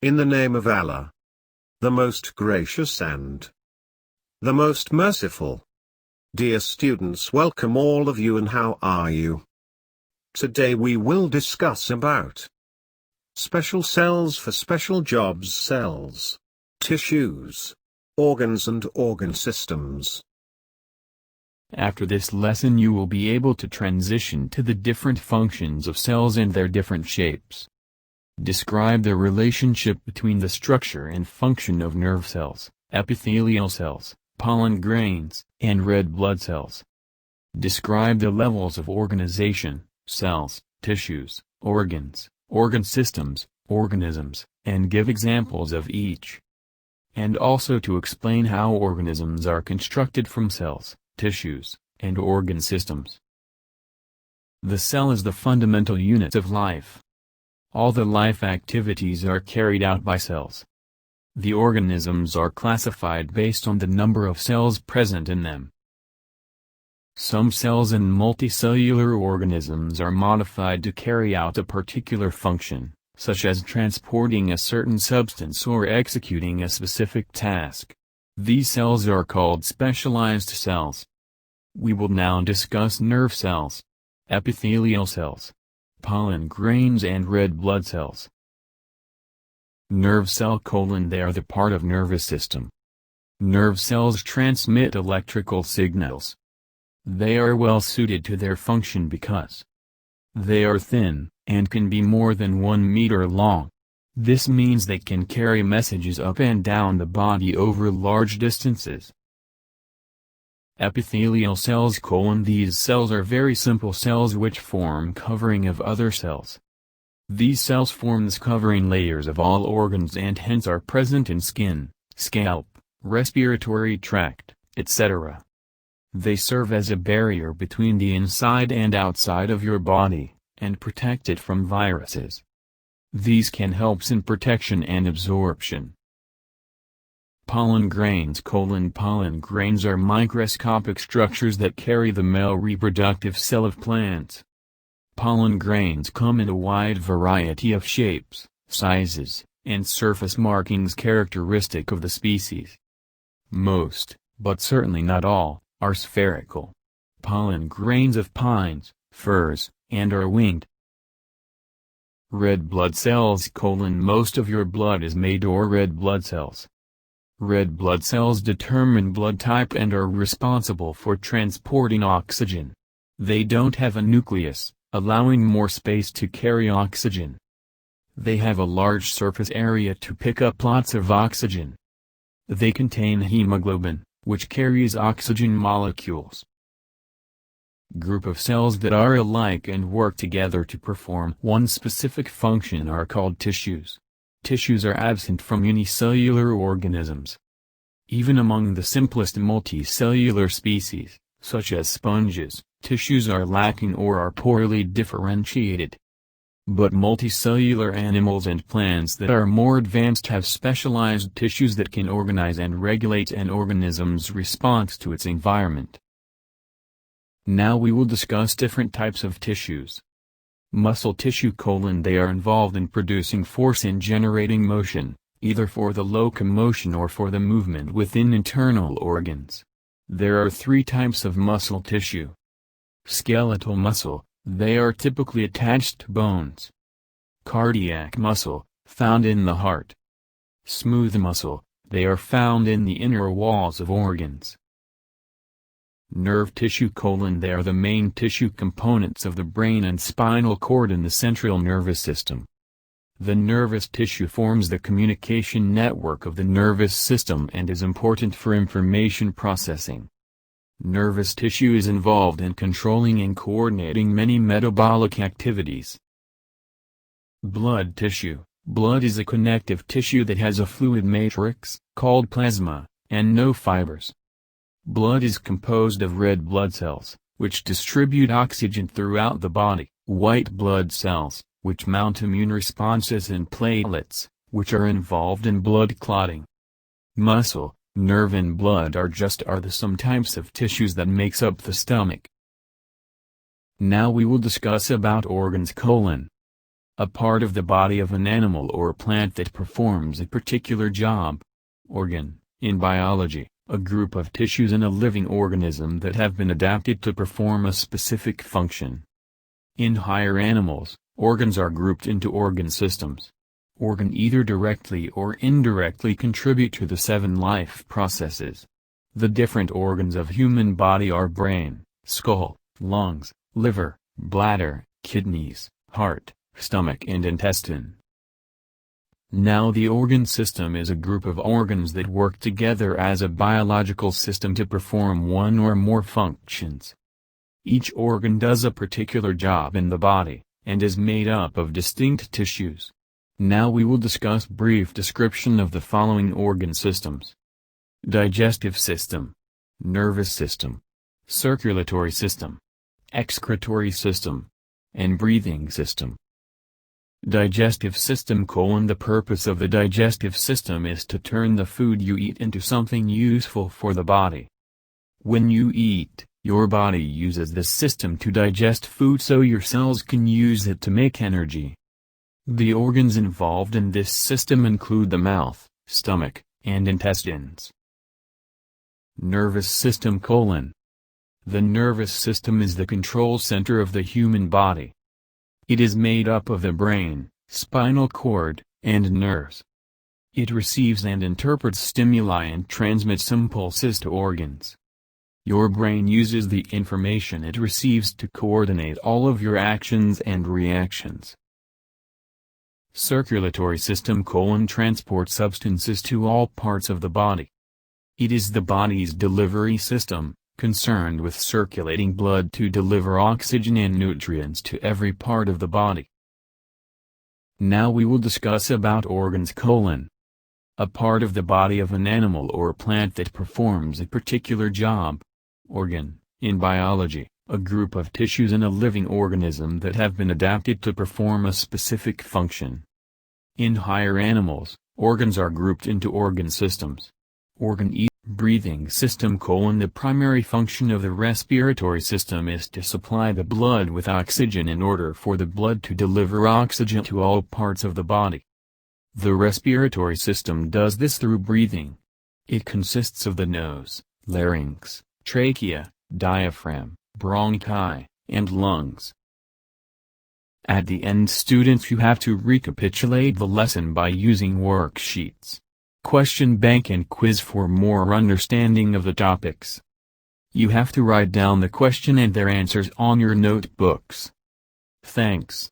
In the name of Allah, the most gracious and the most merciful. Dear students, welcome all of you, and how are you? Today we will discuss about special cells for special jobs, cells, tissues, organs and organ systems. After this lesson you will be able to transition to the different functions of cells and their different shapes. Describe the relationship between the structure and function of nerve cells, epithelial cells, pollen grains, and red blood cells. Describe the levels of organization, cells, tissues, organs, organ systems, organisms, and give examples of each. And also to explain how organisms are constructed from cells, tissues, and organ systems. The cell is the fundamental unit of life. All the life activities are carried out by cells. The organisms are classified based on the number of cells present in them. Some cells in multicellular organisms are modified to carry out a particular function, such as transporting a certain substance or executing a specific task. These cells are called specialized cells. We will now discuss nerve cells, epithelial cells, pollen grains and red blood cells. Nerve cell : they are the part of nervous system. Nerve cells transmit electrical signals. They are well suited to their function because they are thin, and can be more than 1 meter long. This means they can carry messages up and down the body over large distances. Epithelial cells : these cells are very simple cells which form covering of other cells. These cells form the covering layers of all organs and hence are present in skin, scalp, respiratory tract, etc. They serve as a barrier between the inside and outside of your body, and protect it from viruses. These can help in protection and absorption. Pollen grains : pollen grains are microscopic structures that carry the male reproductive cell of plants. Pollen grains come in a wide variety of shapes, sizes, and surface markings characteristic of the species. Most, but certainly not all, are spherical. Pollen grains of pines, firs, and are winged. Red blood cells : most of your blood is made of red blood cells. Red blood cells determine blood type and are responsible for transporting oxygen. They don't have a nucleus, allowing more space to carry oxygen. They have a large surface area to pick up lots of oxygen. They contain hemoglobin, which carries oxygen molecules. Group of cells that are alike and work together to perform one specific function are called tissues. Tissues are absent from unicellular organisms. Even among the simplest multicellular species, such as sponges, tissues are lacking or are poorly differentiated. But multicellular animals and plants that are more advanced have specialized tissues that can organize and regulate an organism's response to its environment. Now we will discuss different types of tissues. Muscle tissue : they are involved in producing force and generating motion, either for the locomotion or for the movement within internal organs. There are 3 types of muscle tissue. Skeletal muscle: they are typically attached to bones. Cardiac muscle, found in the heart. Smooth muscle: they are found in the inner walls of organs. Nerve tissue: they are the main tissue components of the brain and spinal cord in the central nervous system. The nervous tissue forms the communication network of the nervous system and is important for information processing. Nervous tissue is involved in controlling and coordinating many metabolic activities. Blood tissue: blood is a connective tissue that has a fluid matrix, called plasma, and no fibers. Blood is composed of red blood cells, which distribute oxygen throughout the body, white blood cells, which mount immune responses, and platelets, which are involved in blood clotting. Muscle, nerve and blood are some types of tissues that makes up the stomach. Now we will discuss about organs. A part of the body of an animal or plant that performs a particular job. Organ, in biology, a group of tissues in a living organism that have been adapted to perform a specific function. In higher animals, organs are grouped into organ systems. Organ either directly or indirectly contribute to the 7 life processes. The different organs of human body are brain, skull, lungs, liver, bladder, kidneys, heart, stomach and intestine. Now the organ system is a group of organs that work together as a biological system to perform one or more functions. Each organ does a particular job in the body, and is made up of distinct tissues. Now we will discuss brief description of the following organ systems. Digestive system, nervous system, circulatory system, excretory system, and breathing system. Digestive system: The purpose of the digestive system is to turn the food you eat into something useful for the body. When you eat, your body uses this system to digest food so your cells can use it to make energy. The organs involved in this system include the mouth, stomach, and intestines. Nervous system: The nervous system is the control center of the human body. It is made up of the brain, spinal cord, and nerves. It receives and interprets stimuli and transmits impulses to organs. Your brain uses the information it receives to coordinate all of your actions and reactions. Circulatory system: Transport substances to all parts of the body. It is the body's delivery system, concerned with circulating blood to deliver oxygen and nutrients to every part of the body. Now we will discuss about organs: A part of the body of an animal or plant that performs a particular job. Organ, in biology, a group of tissues in a living organism that have been adapted to perform a specific function. In higher animals, organs are grouped into organ systems. Organ breathing system: The primary function of the respiratory system is to supply the blood with oxygen in order for the blood to deliver oxygen to all parts of the body. The respiratory system does this through breathing. It consists of the nose, larynx, trachea, diaphragm, bronchi, and lungs. At the end, students, you have to recapitulate the lesson by using worksheets, question bank and quiz for more understanding of the topics. You have to write down the question and their answers on your notebooks. Thanks.